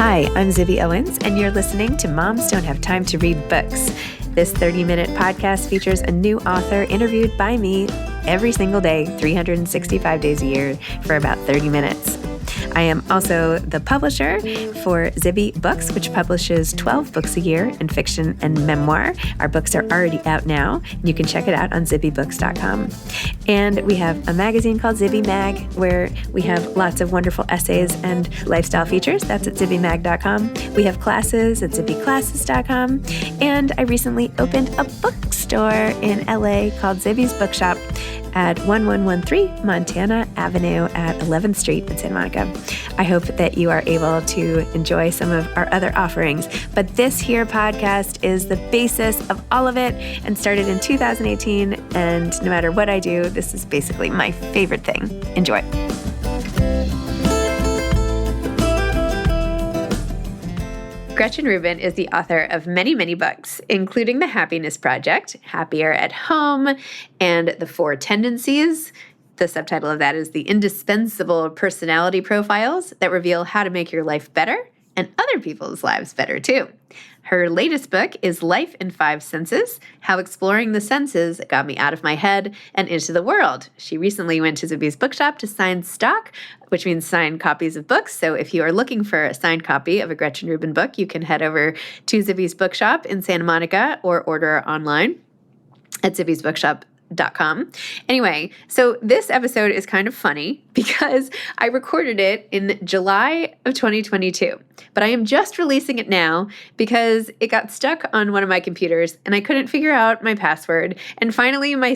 Hi, I'm Zibby Owens, and you're listening to Moms Don't Have Time to Read Books. This 30-minute podcast features a new author interviewed by me every single day, 365 days a year, for about 30 minutes. I am also the publisher for Zibby Books, which publishes 12 books a year in fiction and memoir. Our books are already out now. You can check it out on zibbybooks.com. And we have a magazine called Zibby Mag, where we have lots of wonderful essays and lifestyle features. That's at zibbymag.com. We have classes at zibbyclasses.com. And I recently opened a bookstore in LA called Zibby's Bookshop at 1113 Montana Avenue at 11th Street in Santa Monica. I hope that you are able to enjoy some of our other offerings. But this here podcast is the basis of all of it and started in 2018. And no matter what I do, this is basically my favorite thing. Enjoy. Gretchen Rubin is the author of many, many books, including The Happiness Project, Happier at Home, and The 4 Tendencies. The subtitle of that is The Indispensable Personality Profiles that reveal how to make your life better and other people's lives better too. Her latest book is Life in 5 Senses, How Exploring the Senses Got Me Out of My Head and Into the World. She recently went to Zibby's Bookshop to sign stock, which means signed copies of books. So if you are looking for a signed copy of a Gretchen Rubin book, you can head over to Zibby's Bookshop in Santa Monica or order online at zibbysbookshop.com. Anyway, so this episode is kind of funny because I recorded it in July of 2022, but I am just releasing it now because it got stuck on one of my computers and I couldn't figure out my password. And finally, my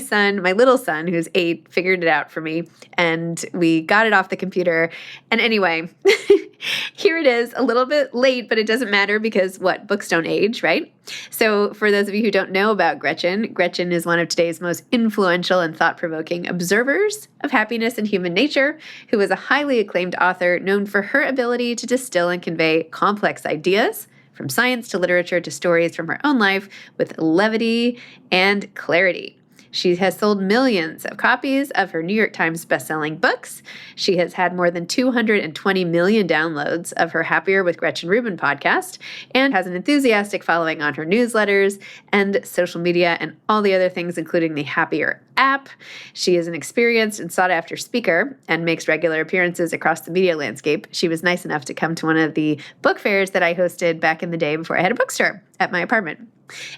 little son, who's 8, figured it out for me and we got it off the computer. And anyway, here it is, a little bit late, but it doesn't matter because books don't age, right? So for those of you who don't know about Gretchen, Gretchen is one of today's most influential and thought-provoking observers of happiness and human nature, who is a highly acclaimed author known for her ability to distill and convey complex ideas, from science to literature to stories from her own life, with levity and clarity. She has sold millions of copies of her New York Times bestselling books. She has had more than 220 million downloads of her Happier with Gretchen Rubin podcast and has an enthusiastic following on her newsletters and social media and all the other things, including the Happier app. She is an experienced and sought-after speaker and makes regular appearances across the media landscape. She was nice enough to come to one of the book fairs that I hosted back in the day before I had a bookstore at my apartment.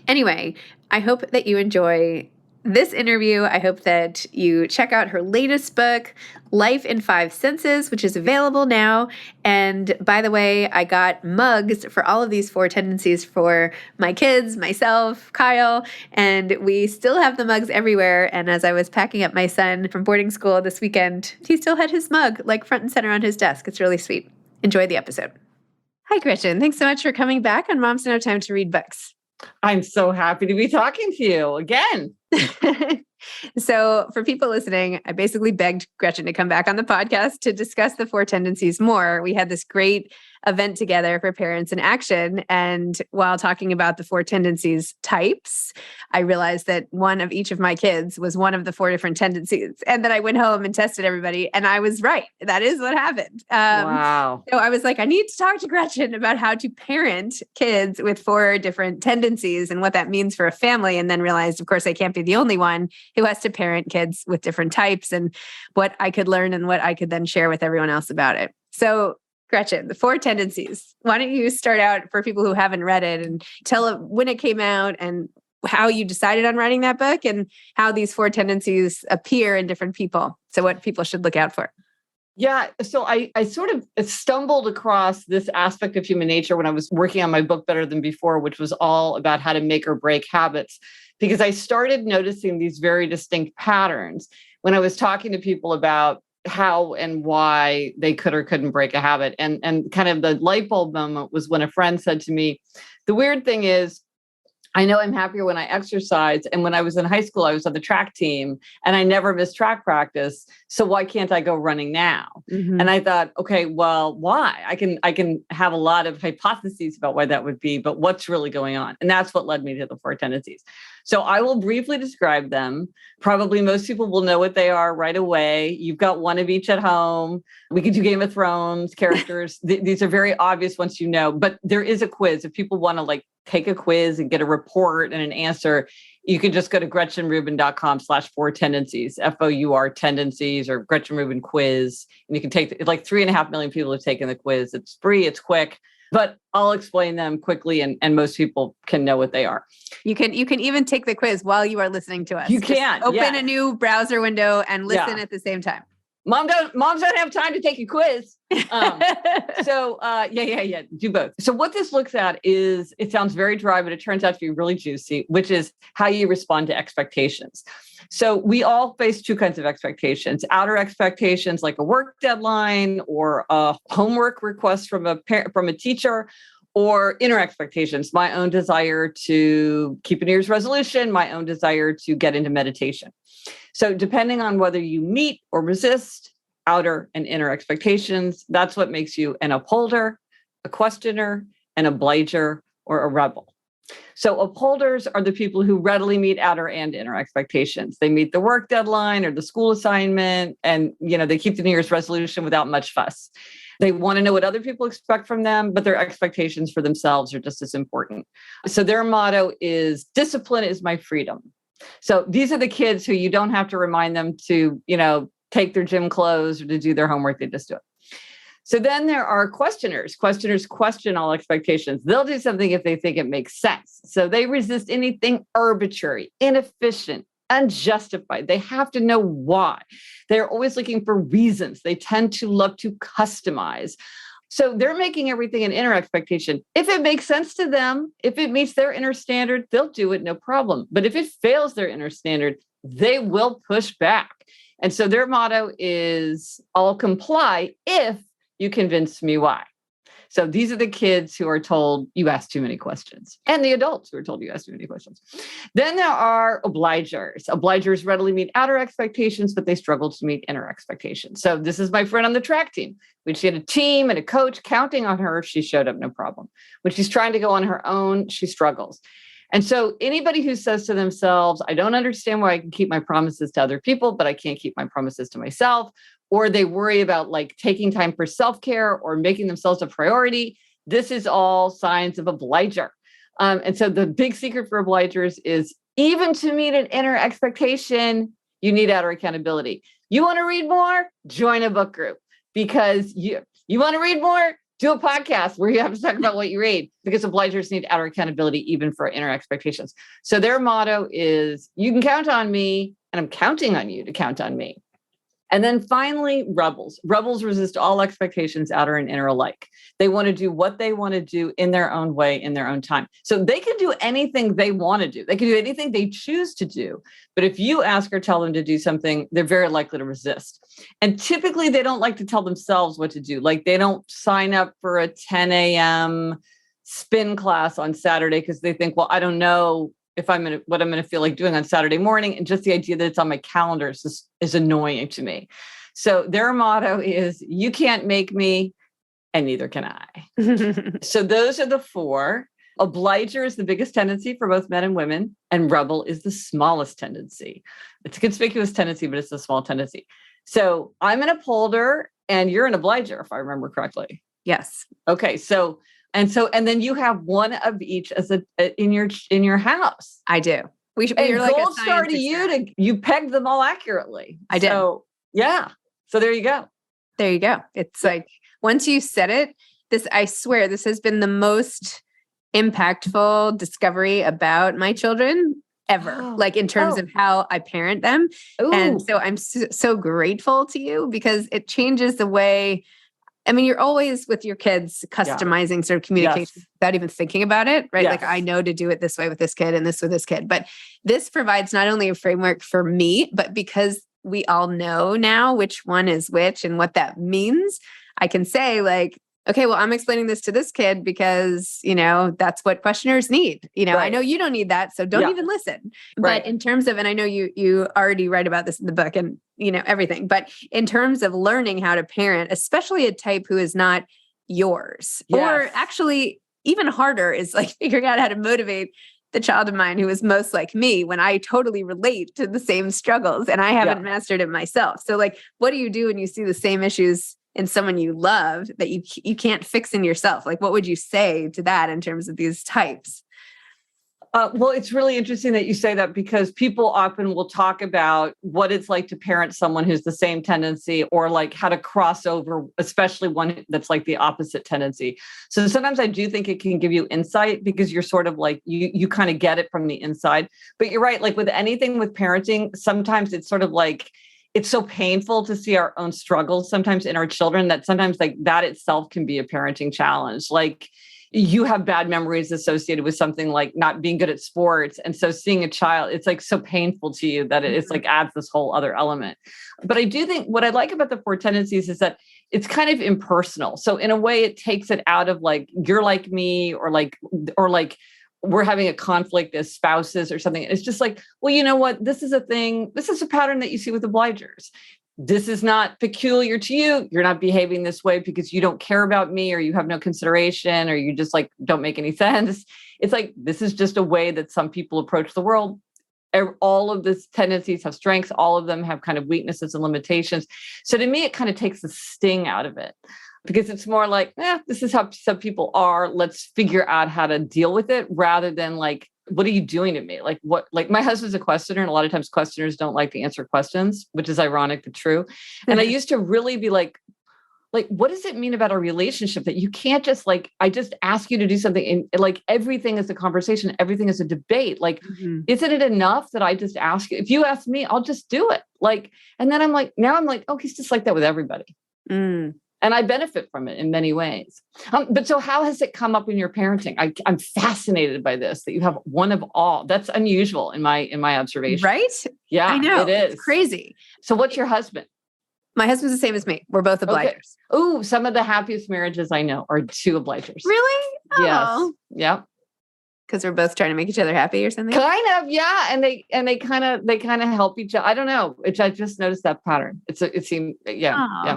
Anyway, I hope that you enjoy this interview. I hope that you check out her latest book, Life in 5 Senses, which is available now. And by the way, I got mugs for all of these 4 tendencies for my kids, myself, Kyle, and we still have the mugs everywhere. And as I was packing up my son from boarding school this weekend, he still had his mug front and center on his desk. It's really sweet. Enjoy the episode. Hi, Gretchen. Thanks so much for coming back on Moms Don't Have Time to Read Books. I'm so happy to be talking to you again. So for people listening, I basically begged Gretchen to come back on the podcast to discuss the 4 tendencies more. We had this great event together for Parents in Action. And while talking about the 4 tendencies types, I realized that one of each of my kids was one of the 4 different tendencies. And then I went home and tested everybody and I was right. That is what happened. Wow. So I was like, I need to talk to Gretchen about how to parent kids with 4 different tendencies and what that means for a family. And then realized, of course, I can't be the only one who has to parent kids with different types and what I could learn and what I could then share with everyone else about it. So Gretchen, the 4 tendencies. Why don't you start out for people who haven't read it and tell when it came out and how you decided on writing that book and how these 4 tendencies appear in different people. So what people should look out for. Yeah. So I sort of stumbled across this aspect of human nature when I was working on my book Better Than Before, which was all about how to make or break habits, because I started noticing these very distinct patterns when I was talking to people about how and why they could or couldn't break a habit. And kind of the light bulb moment was when a friend said to me, the weird thing is, I know I'm happier when I exercise. And when I was in high school, I was on the track team and I never missed track practice. So why can't I go running now? Mm-hmm. And I thought, okay, well, why? I can have a lot of hypotheses about why that would be, but what's really going on? And that's what led me to the four tendencies. So I will briefly describe them. Probably most people will know what they are right away. You've got one of each at home. We could do Game of Thrones characters. These are very obvious once you know, but there is a quiz. If people want to take a quiz and get a report and an answer, you can just go to GretchenRubin.com/4 tendencies, FOUR tendencies, or Gretchen Rubin quiz. And you can take 3.5 million people have taken the quiz. It's free, it's quick, but I'll explain them quickly and most people can know what they are. You can even take the quiz while you are listening to us. You can. Just open a new browser window and listen at the same time. Moms don't have time to take a quiz. Do both. So what this looks at is, it sounds very dry, but it turns out to be really juicy, which is how you respond to expectations. So we all face two kinds of expectations: outer expectations, like a work deadline or a homework request from a teacher, or inner expectations, my own desire to keep a New Year's resolution, my own desire to get into meditation. So depending on whether you meet or resist outer and inner expectations, that's what makes you an upholder, a questioner, an obliger, or a rebel. So upholders are the people who readily meet outer and inner expectations. They meet the work deadline or the school assignment, and they keep the New Year's resolution without much fuss. They want to know what other people expect from them, but their expectations for themselves are just as important. So their motto is, discipline is my freedom. So these are the kids who you don't have to remind them to, take their gym clothes or to do their homework. They just do it. So then there are questioners. Questioners question all expectations. They'll do something if they think it makes sense. So they resist anything arbitrary, inefficient, unjustified. They have to know why. They're always looking for reasons. They tend to love to customize. So they're making everything an inner expectation. If it makes sense to them, if it meets their inner standard, they'll do it, no problem. But if it fails their inner standard, they will push back. And so their motto is, I'll comply if you convince me why. So these are the kids who are told you ask too many questions, and the adults who are told you ask too many questions. Then there are obligers. Obligers readily meet outer expectations, but they struggle to meet inner expectations. So this is my friend on the track team. When she had a team and a coach counting on her, she showed up, no problem. When she's trying to go on her own, she struggles. And so anybody who says to themselves, I don't understand why I can keep my promises to other people, but I can't keep my promises to myself, or they worry about taking time for self-care or making themselves a priority, this is all signs of obliger. And so the big secret for obligers is, even to meet an inner expectation, you need outer accountability. You want to read more? Join a book group. Because you want to read more? Do a podcast where you have to talk about what you read, because obligers need outer accountability even for inner expectations. So their motto is, you can count on me, and I'm counting on you to count on me. And then finally, rebels. Rebels resist all expectations, outer and inner alike. They want to do what they want to do in their own way, in their own time. So they can do anything they want to do. They can do anything they choose to do. But if you ask or tell them to do something, they're very likely to resist. And typically, they don't like to tell themselves what to do. They don't sign up for a 10 a.m. spin class on Saturday because they think, well, I don't know if what I'm going to feel like doing on Saturday morning. And just the idea that it's on my calendar is annoying to me. So their motto is, you can't make me, and neither can I. So those are the four. Obliger is the biggest tendency for both men and women, and rebel is the smallest tendency. It's a conspicuous tendency, but it's a small tendency. So I'm an upholder and you're an obliger, if I remember correctly. Yes. Okay. And then you have one of each as in your house. I do. You're like gold star to you. You pegged them all accurately. I did. So yeah. So there you go. There you go. It's once you said it, I swear this has been the most impactful discovery about my children ever, in terms of how I parent them. Ooh. And so I'm so grateful to you, because it changes the way. I mean, you're always with your kids customizing sort of communication without even thinking about it, right? Yes. I know to do it this way with this kid and this with this kid. But this provides not only a framework for me, but because we all know now which one is which and what that means, I can say okay, well, I'm explaining this to this kid because, that's what questioners need. I know you don't need that, so don't even listen. Right. But in terms of, and I know you already write about this in the book and, everything, but in terms of learning how to parent, especially a type who is not yours, or actually even harder is like figuring out how to motivate the child of mine who is most like me when I totally relate to the same struggles and I haven't mastered it myself. So like, what do you do when you see the same issues in someone you love that you can't fix in yourself? Like, what would you say to that in terms of these types? Well, it's really interesting that you say that, because people often will talk about what it's like to parent someone who's the same tendency, or like how to cross over, especially one that's like the opposite tendency. So sometimes I do think it can give you insight, because you're sort of like, you kind of get it from the inside. But you're right, like with anything with parenting, sometimes it's sort of like, it's so painful to see our own struggles sometimes in our children that sometimes like that itself can be a parenting challenge. Like, you have bad memories associated with something like not being good at sports. And so seeing a child, it's like so painful to you that it's like adds this whole other element. But I do think what I like about the 4 tendencies is that it's kind of impersonal. So in a way, it takes it out of like, you're like me, or like we're having a conflict as spouses or something. It's just like, well, you know what? This is a thing. This is a pattern that you see with obligers. This is not peculiar to you. You're not behaving this way because you don't care about me, or you have no consideration, or you just like don't make any sense. It's like, this is just a way that some people approach the world. All of these tendencies have strengths. All of them have kind of weaknesses and limitations. So to me, it kind of takes the sting out of it, because it's more like, this is how some people are. Let's figure out how to deal with it, rather than like, what are you doing to me? Like what, like my husband's a questioner, and a lot of times questioners don't like to answer questions, which is ironic, but true. And I used to really be like, what does it mean about our relationship that you can't just like, I just ask you to do something, and like everything is a conversation, everything is a debate. Like, isn't it enough that I just ask you? If you ask me, I'll just do it. Like, and then I'm like, oh, he's just like that with everybody. And I benefit from it in many ways. But so how has it come up in your parenting? I'm fascinated by this, that you have one of all. That's unusual in my observation. Right? Yeah, I know. It is. It's crazy. So what's your husband? My husband's the same as me. We're both obligers. Okay. Oh, some of the happiest marriages I know are 2 obligers. Really? Yes. Yep. Because we're both trying to make each other happy or something? Kind of, yeah. And they kind of help each other. I don't know. I just noticed that pattern. It seemed, yeah.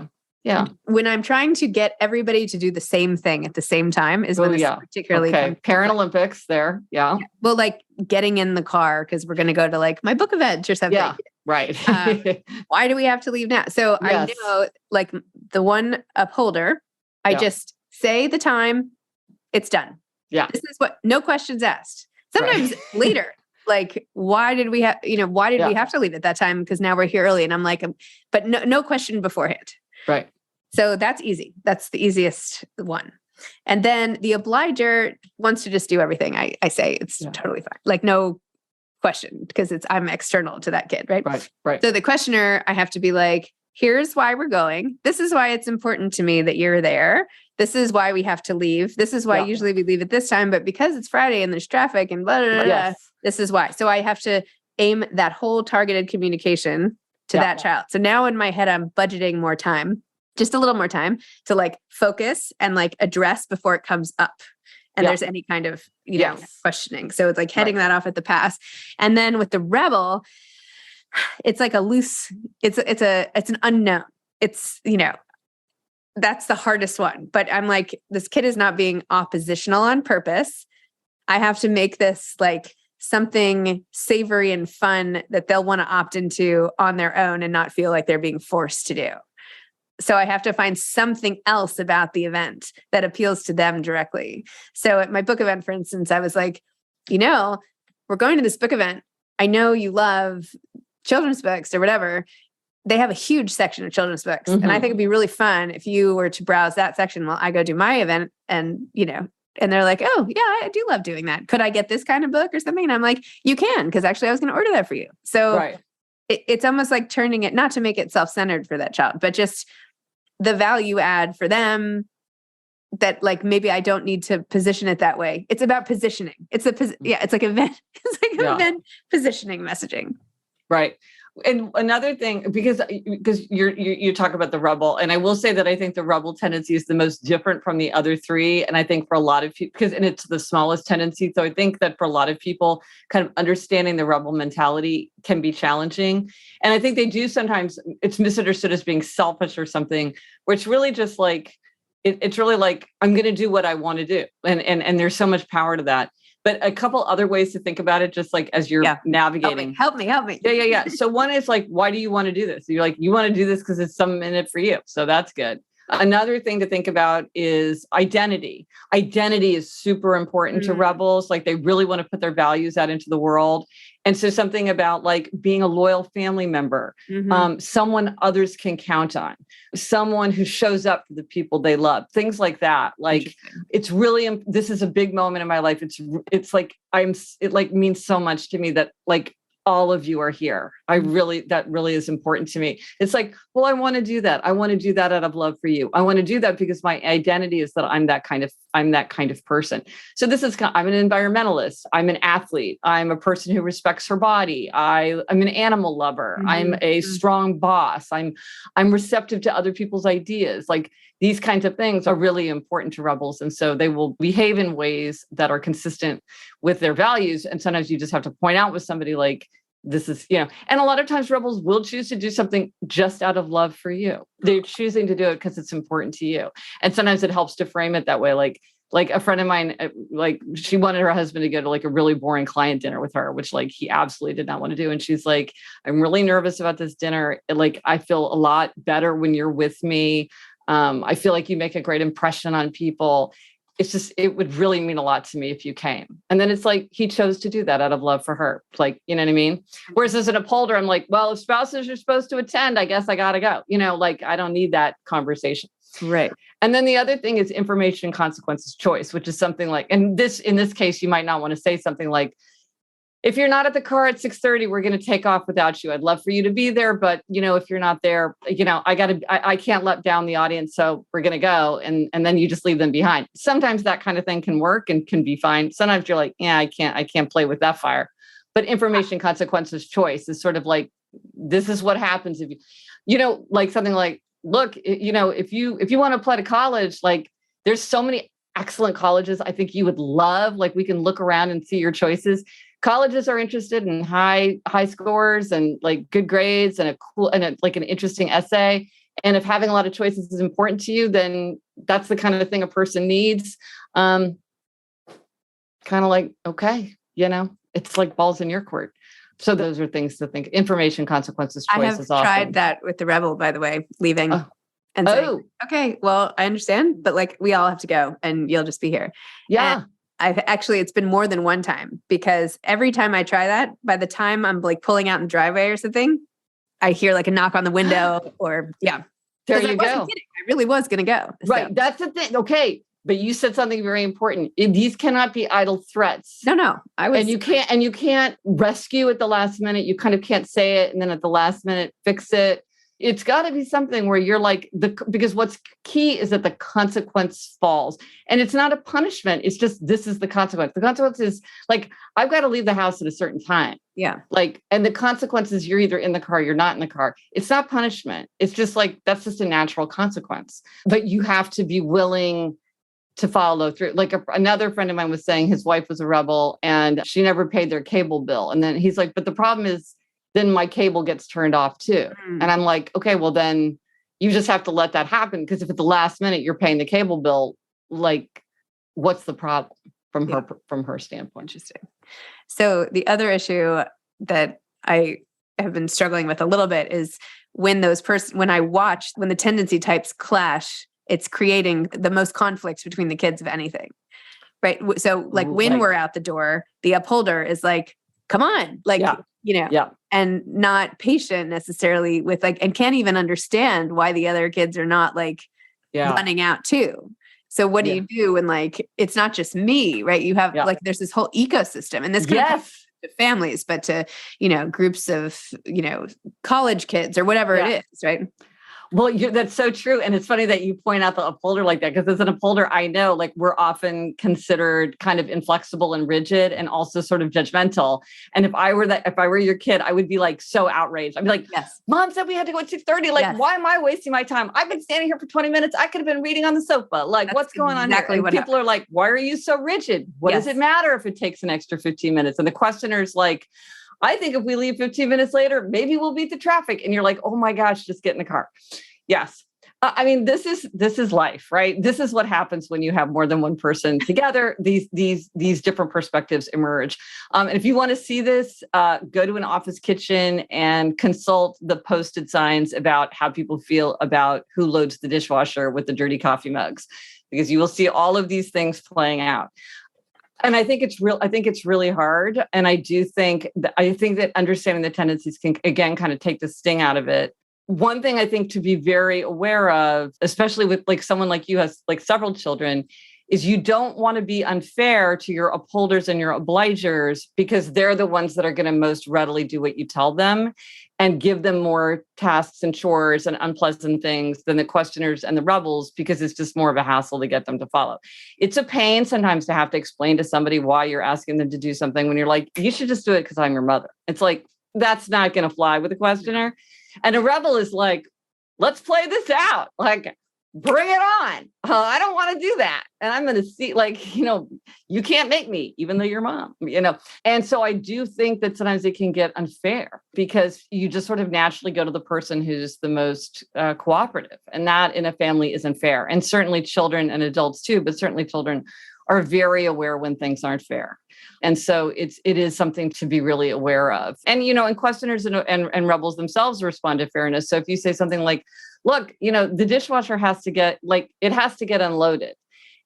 When I'm trying to get everybody to do the same thing at the same time is when it's particularly Parent Olympics there. Yeah. Well, like getting in the car because we're going to go to like my book event or something. Yeah. Right. Why do we have to leave now? So I know, like the one upholder, I just say the time, it's done. Yeah. This is what, no questions asked. Sometimes later, like, why did we have we have to leave at that time? Because now we're here early. And I'm like, but no question beforehand. Right. So that's easy. That's the easiest one. And then the obliger wants to just do everything. I say it's totally fine. Like no question, because I'm external to that kid. Right. Right. So the questioner, I have to be like, here's why we're going. This is why it's important to me that you're there. This is why we have to leave. This is why usually we leave at this time, but because it's Friday and there's traffic and blah, blah, blah, blah, this is why. So I have to aim that whole targeted communication to that child. So now in my head, I'm budgeting more time, just a little more time to like focus and like address before it comes up. And there's any kind of, questioning. So it's like heading that off at the pass. And then with the rebel, it's like a loose, it's an unknown. It's, that's the hardest one. But I'm like, this kid is not being oppositional on purpose. I have to make this like something savory and fun that they'll want to opt into on their own and not feel like they're being forced to do. So I have to find something else about the event that appeals to them directly. So at my book event, for instance, I was like, we're going to this book event. I know you love children's books or whatever. They have a huge section of children's books. And I think it'd be really fun if you were to browse that section while I go do my event. And, and they're like, oh yeah, I do love doing that. Could I get this kind of book or something? And I'm like, you can, because actually I was going to order that for you. So it's almost like turning it, not to make it self-centered for that child, but just the value add for them that like, maybe I don't need to position it that way. It's about positioning. It's like event, event positioning messaging. Right. And another thing, because you talk about the rebel, and I will say that I think the rebel tendency is the most different from the other three. And I think for a lot of people, and it's the smallest tendency. So I think that for a lot of people, kind of understanding the rebel mentality can be challenging. And I think they do sometimes, it's misunderstood as being selfish or something, where it's really just like, it's really like, I'm going to do what I want to do. And there's so much power to that. But a couple other ways to think about it, just like as you're navigating. Help me. Yeah. So one is like, why do you want to do this? You're like, you want to do this because it's something in it for you. So that's good. Another thing to think about is identity. Identity is super important to rebels. Like they really want to put their values out into the world. And so something about like being a loyal family member, someone others can count on, someone who shows up for the people they love, things like that. Like it's really, this is a big moment in my life. It's like, it like means so much to me that like all of you are here. That really is important to me. It's like, well, I want to do that. I want to do that out of love for you. I want to do that because my identity is that I'm that kind of person. So I'm an environmentalist. I'm an athlete. I'm a person who respects her body. I'm an animal lover. I'm a strong boss. I'm receptive to other people's ideas. Like these kinds of things are really important to rebels. And so they will behave in ways that are consistent with their values. And sometimes you just have to point out with somebody like, this is, and a lot of times rebels will choose to do something just out of love for you. They're choosing to do it because it's important to you. And sometimes it helps to frame it that way. Like a friend of mine, like she wanted her husband to go to like a really boring client dinner with her, which like he absolutely did not want to do. And she's like, I'm really nervous about this dinner. Like, I feel a lot better when you're with me. I feel like you make a great impression on people. It's just, it would really mean a lot to me if you came. And then it's like, he chose to do that out of love for her. Like, you know what I mean? Whereas as an upholder, I'm like, well, if spouses are supposed to attend, I guess I got to go, like, I don't need that conversation. Right. And then the other thing is information consequences choice, which is something like, in this case, you might not want to say something like, if you're not at the car at 6:30, we're going to take off without you. I'd love for you to be there, but if you're not there, I can't let down the audience. So we're going to go. And then you just leave them behind. Sometimes that kind of thing can work and can be fine. Sometimes you're like, yeah, I can't play with that fire. But information consequences choice is sort of like, this is what happens if like something like, look, if you want to apply to college, like there's so many excellent colleges I think you would love. Like we can look around and see your choices. Colleges are interested in high scores and like good grades and like an interesting essay. And if having a lot of choices is important to you, then that's the kind of thing a person needs. Kind of like, okay, it's like balls in your court. So those are things to think. Information consequences choice is awesome. I have tried that with the rebel, by the way, leaving and saying, okay, well, I understand, but like we all have to go and you'll just be here. Yeah. And it's been more than one time because every time I try that, by the time I'm like pulling out in the driveway or something, I hear like a knock on the window or there you go. I really was going to go. Right. So. That's the thing. Okay. But you said something very important. These cannot be idle threats. No. And you can't rescue at the last minute. You kind of can't say it and then at the last minute fix it. It's got to be something where you're like because what's key is that the consequence falls, and it's not a punishment. It's just this is the consequence. The consequence is like I've got to leave the house at a certain time. Yeah. Like, and the consequence is you're either in the car, you're not in the car. It's not punishment. It's just like that's just a natural consequence. But you have to be willing to follow through. Like another friend of mine was saying his wife was a rebel and she never paid their cable bill, and then he's like, but the problem is. Then my cable gets turned off too. And I'm like, okay, well then you just have to let that happen. Because if at the last minute you're paying the cable bill, like what's the problem from her standpoint? Interesting. So the other issue that I have been struggling with a little bit is when when the tendency types clash, it's creating the most conflicts between the kids of anything. Right. So like when we're out the door, the upholder is like, come on, like, and not patient necessarily with like, and can't even understand why the other kids are not like running out too. So what do you do when like, it's not just me, right? You have like, there's this whole ecosystem and this kind of to families, but to, groups of, college kids or whatever it is, right? Well, that's so true. And it's funny that you point out the upholder like that, because as an upholder, I know like we're often considered kind of inflexible and rigid and also sort of judgmental. And if I were your kid, I would be like so outraged. I'd be like, Yes. Mom said we had to go at 6:30. Like, Yes. why am I wasting my time? I've been standing here for 20 minutes. I could have been reading on the sofa. Like, That's what's going on here? exactly And what people are like, why are you so rigid? What does it matter if it takes an extra 15 minutes? And the questioner's like, I think if we leave 15 minutes later, maybe we'll beat the traffic. And you're like, oh my gosh, just get in the car. Yes. I mean, this is life, right? This is what happens when you have more than one person together. These different perspectives emerge. And if you want to see this, go to an office kitchen and consult the posted signs about how people feel about who loads the dishwasher with the dirty coffee mugs, because you will see all of these things playing out. And I think it's really hard. And I think that understanding the tendencies can, again, kind of take the sting out of it. One thing I think to be very aware of, especially with like someone like you has like several children, is you don't want to be unfair to your upholders and your obligers, because they're the ones that are going to most readily do what you tell them and give them more tasks and chores and unpleasant things than the questioners and the rebels, because it's just more of a hassle to get them to follow. It's a pain sometimes to have to explain to somebody why you're asking them to do something when you're like, you should just do it because I'm your mother. It's like, that's not going to fly with a questioner. And a rebel is like, let's play this out. Like, bring it on. I don't want to do that. And I'm going to see, like, you can't make me, even though you're mom, And so I do think that sometimes it can get unfair, because you just sort of naturally go to the person who's the most cooperative. And that in a family isn't fair. And certainly children and adults too, but certainly children are very aware when things aren't fair. And so it is something to be really aware of. And, and questioners and rebels themselves respond to fairness. So if you say something like, look, the dishwasher has to get unloaded.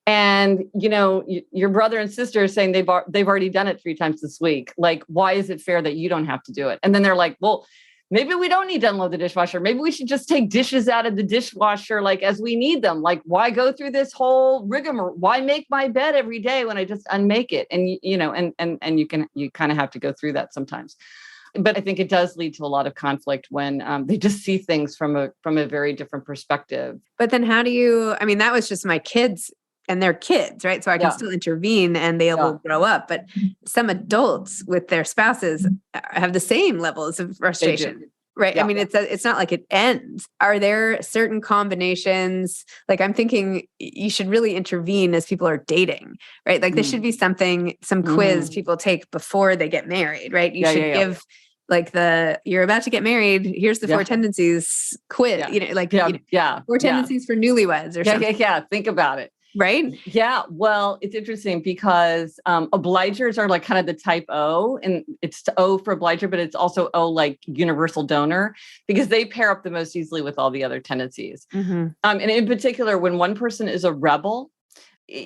And, your brother and sister are saying they've already done it 3 times this week. Like, why is it fair that you don't have to do it? And then they're like, well, maybe we don't need to unload the dishwasher. Maybe we should just take dishes out of the dishwasher, like as we need them. Like, why go through this whole rigmarole? Why make my bed every day when I just unmake it? And, you kind of have to go through that sometimes. But I think it does lead to a lot of conflict when they just see things from a very different perspective. But then that was just my kids and they're kids, right? So I can still intervene and they will grow up. But some adults with their spouses have the same levels of frustration, right? Yeah. I mean, it's not like it ends. Are there certain combinations? Like, I'm thinking you should really intervene as people are dating, right? Like this should be some quiz people take before they get married, right? You should give like you're about to get married. Here's the 4 tendencies quiz, 4 tendencies for newlyweds or something. Yeah. Think about it. Right? Yeah. Well, it's interesting because obligers are like kind of the type O, and it's O for obliger, but it's also O like universal donor, because they pair up the most easily with all the other tendencies. Mm-hmm. And in particular, when one person is a rebel,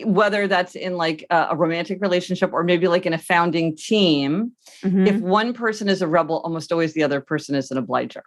whether that's in like a romantic relationship or maybe like in a founding team, if one person is a rebel, almost always the other person is an obliger.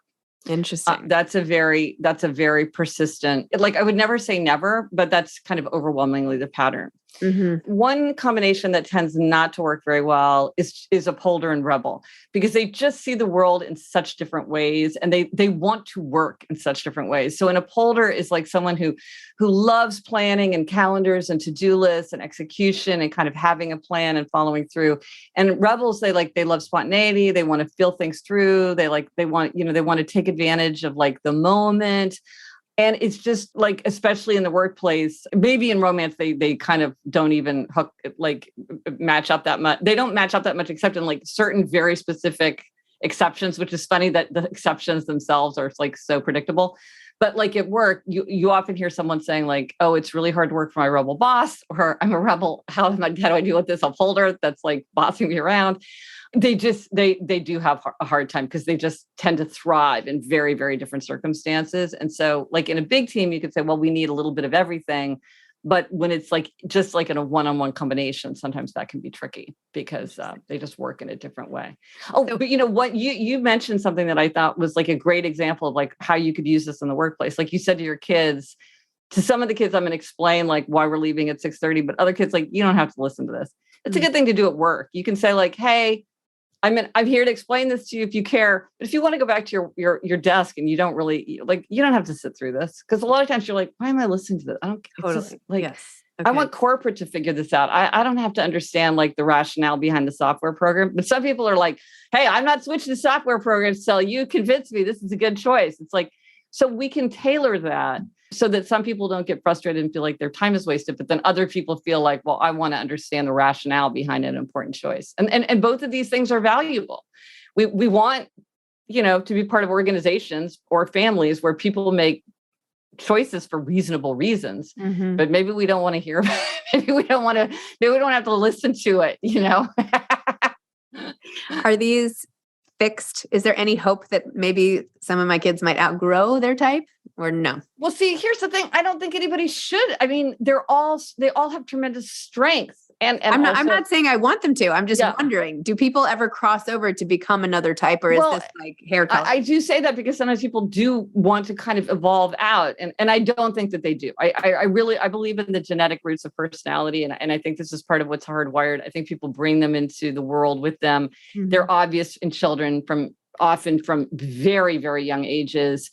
Interesting. That's a very persistent, like I would never say never, but that's kind of overwhelmingly the pattern. Mm-hmm. One combination that tends not to work very well is upholder and rebel, because they just see the world in such different ways, and they want to work in such different ways. So an upholder is like someone who loves planning and calendars and to-do lists and execution and kind of having a plan and following through. And rebels, they love spontaneity. They want to feel things through. They want to take advantage of like the moment. And it's just like, especially in the workplace, maybe in romance, they kind of don't even match up that much. They don't match up that much, except in like certain very specific exceptions, which is funny that the exceptions themselves are like so predictable. But like at work, you often hear someone saying like, oh, it's really hard to work for my rebel boss, or I'm a rebel. How do I deal with this upholder that's like bossing me around? They do have a hard time, because they just tend to thrive in very, very different circumstances. And so like in a big team, you could say, well, we need a little bit of everything. But when it's like just like in a one-on-one combination, sometimes that can be tricky, because they just work in a different way. Oh, but what you mentioned something that I thought was like a great example of like how you could use this in the workplace. Like you said to your kids, to some of the kids, I'm going to explain like why we're leaving at 6:30, but other kids, like, you don't have to listen to this. It's a good thing to do at work. You can say like, hey, I'm here to explain this to you if you care. But if you want to go back to your desk and you don't really like, you don't have to sit through this. Because a lot of times you're like, why am I listening to this? I don't Totally. it's just like, Yes. Okay. I want corporate to figure this out. I don't have to understand like the rationale behind the software program. But some people are like, hey, I'm not switching to software programs. So you convinced me this is a good choice. It's like, so we can tailor that so that some people don't get frustrated and feel like their time is wasted, but then other people feel like, well, I want to understand the rationale behind an important choice. And both of these things are valuable. We want, to be part of organizations or families where people make choices for reasonable reasons, but maybe we don't want to hear about it. Maybe we don't have to listen to it, Are these fixed? Is there any hope that maybe some of my kids might outgrow their type or no? Well, see, here's the thing. I don't think anybody should. I mean, they all have tremendous strength. And I'm not saying I want them to. I'm just wondering, do people ever cross over to become another type, or is this like hair color? I do say that because sometimes people do want to kind of evolve out. And I don't think that they do. I believe in the genetic roots of personality. And I think this is part of what's hardwired. I think people bring them into the world with them. Mm-hmm. They're obvious in children often from very, very young ages.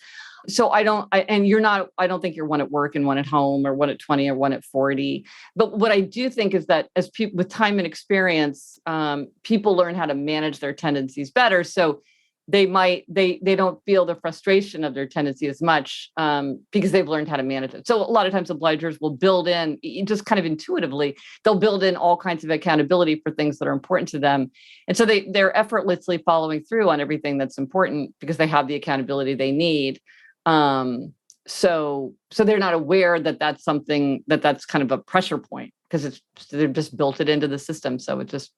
So I don't think you're one at work and one at home or one at 20 or one at 40. But what I do think is that as people with time and experience, people learn how to manage their tendencies better. So they don't feel the frustration of their tendency as much because they've learned how to manage it. So a lot of times obligers will build in, just kind of intuitively, they'll build in all kinds of accountability for things that are important to them. And so they're effortlessly following through on everything that's important because they have the accountability they need. So they're not aware that that's something that's kind of a pressure point because they've just built it into the system. So it just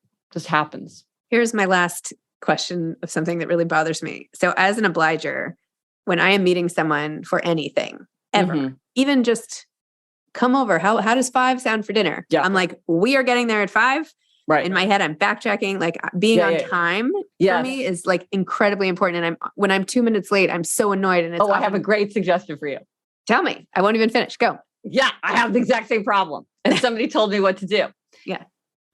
happens. Here's my last question of something that really bothers me. So as an obliger, when I am meeting someone for anything ever, even just come over, how does 5 sound for dinner? Yeah. I'm like, we are getting there at 5. Right. In my head, I'm backtracking, like being on time for me is like incredibly important. And when I'm 2 minutes late, I'm so annoyed. And I have a great suggestion for you. Tell me. I won't even finish. Go. Yeah, I have the exact same problem. And somebody told me what to do. Yeah.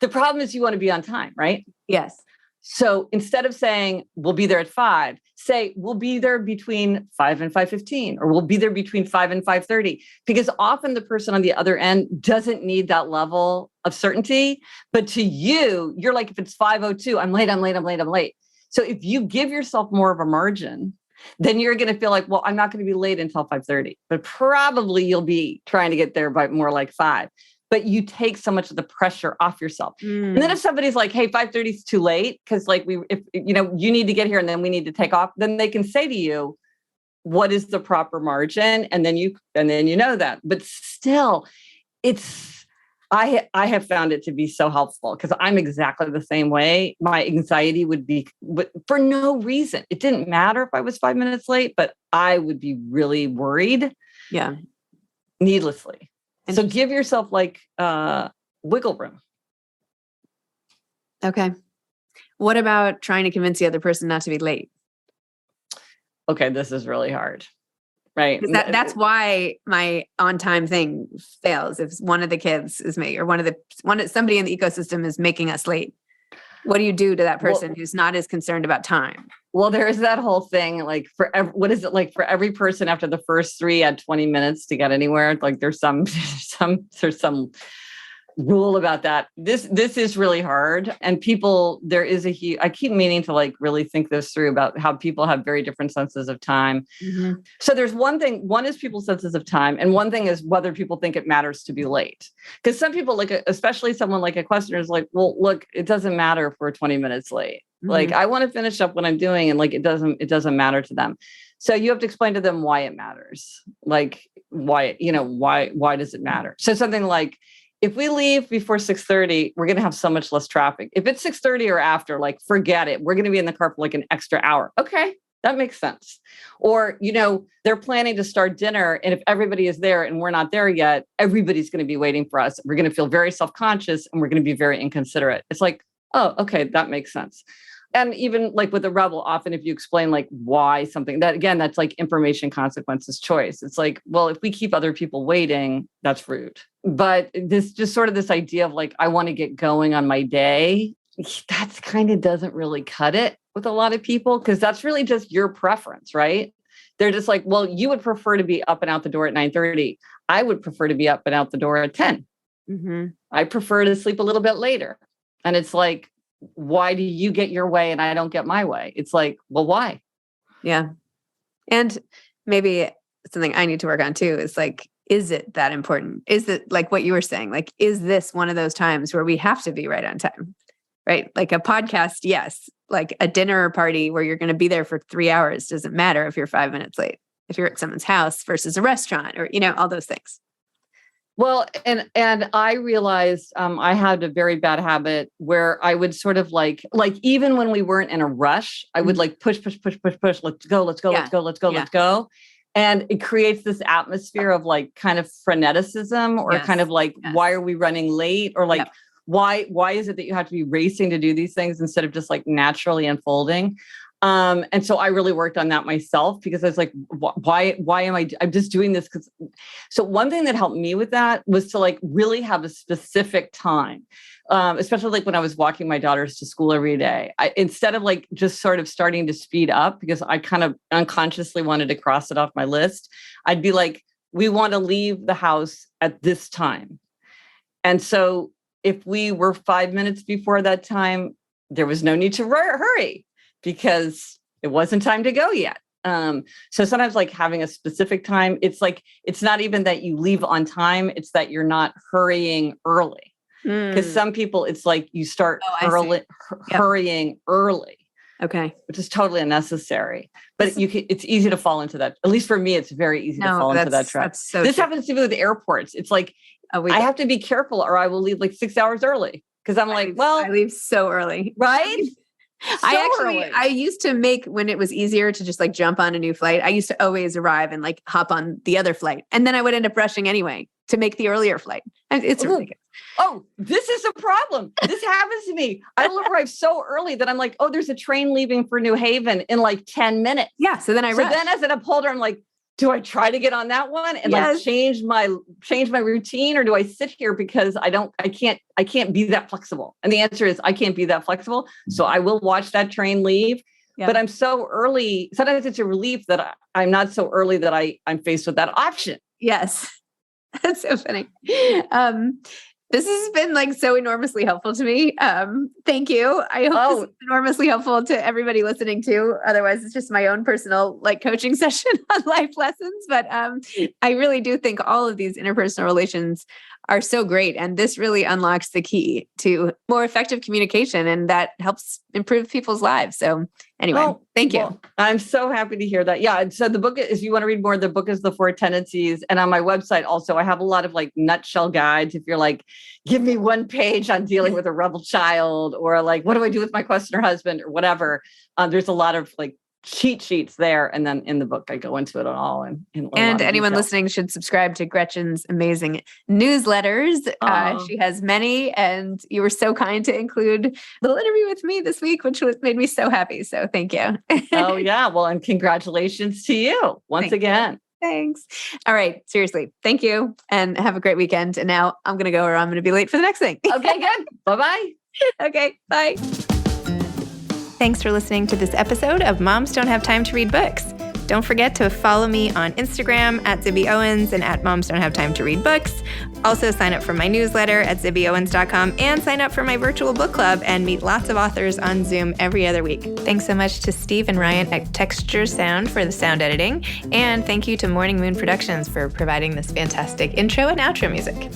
The problem is you want to be on time, right? Yes. So instead of saying we'll be there at 5, say we'll be there between 5 and 5:15, or we'll be there between 5 and 5:30, because often the person on the other end doesn't need that level of certainty. But to you, you're like, if it's 5:02, I'm late. So if you give yourself more of a margin, then you're going to feel like, well, I'm not going to be late until 5:30, but probably you'll be trying to get there by more like 5. But you take so much of the pressure off yourself. And then if somebody's like, hey, 5:30 is too late, because like if you need to get here and then we need to take off, then they can say to you, what is the proper margin? And then you know that. But still, I have found it to be so helpful because I'm exactly the same way. My anxiety would be for no reason. It didn't matter if I was 5 minutes late, but I would be really worried. Yeah. Needlessly. So give yourself like wiggle room. Okay. What about trying to convince the other person not to be late? Okay, this is really hard. Right. That's why my on time thing fails. If one of the kids is me, or somebody in the ecosystem is making us late. What do you do to that person who's not as concerned about time? Well, there is that whole thing, like what is it like for every person after the first 3 had 20 minutes to get anywhere? Like there's some rule about that. This is really hard. And people, I keep meaning to like really think this through about how people have very different senses of time. Mm-hmm. So there's one is people's senses of time. And one thing is whether people think it matters to be late. Because some people, like, especially someone like a questioner is like, well, look, it doesn't matter if we're 20 minutes late. Mm-hmm. Like, I want to finish up what I'm doing. And like, it doesn't matter to them. So you have to explain to them why it matters. Like, why does it matter? So something like, if we leave before 6:30, we're going to have so much less traffic. If it's 6:30 or after, like, forget it. We're going to be in the car for like an extra hour. Okay, that makes sense. Or, they're planning to start dinner. And if everybody is there and we're not there yet, everybody's going to be waiting for us. We're going to feel very self-conscious and we're going to be very inconsiderate. It's like, oh, okay, that makes sense. And even like with a rebel, often if you explain like why something that's like information consequences choice. It's like, well, if we keep other people waiting, that's rude. But this idea of like, I want to get going on my day. that's kind of doesn't really cut it with a lot of people, because that's really just your preference, right? They're just like, well, you would prefer to be up and out the door at 9:30. I would prefer to be up and out the door at 10. Mm-hmm. I prefer to sleep a little bit later. And it's like, why do you get your way and I don't get my way? It's like, well, why? Yeah. And maybe something I need to work on too is like, is it that important? Is it like what you were saying? Like, is this one of those times where we have to be right on time? Right? Like a podcast, yes. Like a dinner party where you're going to be there for 3 hours doesn't matter if you're 5 minutes late. If you're at someone's house versus a restaurant or, all those things. Well, and I realized I had a very bad habit where I would sort of like even when we weren't in a rush, I would like push. Let's go. Let's go. And it creates this atmosphere of like kind of freneticism or kind of like, why are we running late? Or like, why is it that you have to be racing to do these things instead of just like naturally unfolding? And so I really worked on that myself, because I was like, why am I'm just doing this? So one thing that helped me with that was to like really have a specific time, especially like when I was walking my daughters to school every day. Instead of like just sort of starting to speed up, because I kind of unconsciously wanted to cross it off my list, I'd be like, we want to leave the house at this time. And so if we were 5 minutes before that time, there was no need to hurry, because it wasn't time to go yet. So sometimes like having a specific time, it's like, it's not even that you leave on time, it's that you're not hurrying early. Because some people, it's like you start hurrying early. Okay. Which is totally unnecessary. But it's easy to fall into that. At least for me, it's very easy to fall into that trap. So this happens to me with airports. It's like, I have to be careful or I will leave like 6 hours early. Because I'm like, I leave so early. Right? I used to make, when it was easier to just like jump on a new flight, I used to always arrive and like hop on the other flight. And then I would end up rushing anyway to make the earlier flight. And it's ridiculous. Oh, this is a problem. This happens to me. I will arrive so early that I'm like, oh, there's a train leaving for New Haven in like 10 minutes. Yeah. So then then as an upholder, I'm like, do I try to get on that one and like change my routine, or do I sit here because I can't be that flexible? And the answer is I can't be that flexible. So I will watch that train leave. Yeah. But I'm so early. Sometimes it's a relief that I'm not so early that I'm faced with that option. Yes. That's so funny. This has been like so enormously helpful to me. Thank you. I hope this is enormously helpful to everybody listening too. Otherwise, it's just my own personal like coaching session on life lessons. But I really do think all of these interpersonal relations are so great. And this really unlocks the key to more effective communication, and that helps improve people's lives. So anyway, thank you. Well, I'm so happy to hear that. Yeah. So the book is, if you want to read more, the book is The 4 Tendencies. And on my website also, I have a lot of like nutshell guides. If you're like, give me one page on dealing with a rebel child, or like, what do I do with my questioner husband, or whatever. There's a lot of like cheat sheets there. And then in the book, I go into it all. And anyone listening should subscribe to Gretchen's amazing newsletters. She has many, and you were so kind to include a little interview with me this week, which made me so happy. So thank you. Oh yeah. Well, and congratulations to you once again. Thanks. All right. Seriously. Thank you. And have a great weekend. And now I'm going to go, or I'm going to be late for the next thing. Okay, good. Bye-bye. Okay. Bye. Thanks for listening to this episode of Moms Don't Have Time to Read Books. Don't forget to follow me on Instagram at Zibby Owens and at Moms Don't Have Time to Read Books. Also sign up for my newsletter at zibbyowens.com and sign up for my virtual book club and meet lots of authors on Zoom every other week. Thanks so much to Steve and Ryan at Texture Sound for the sound editing. And thank you to Morning Moon Productions for providing this fantastic intro and outro music.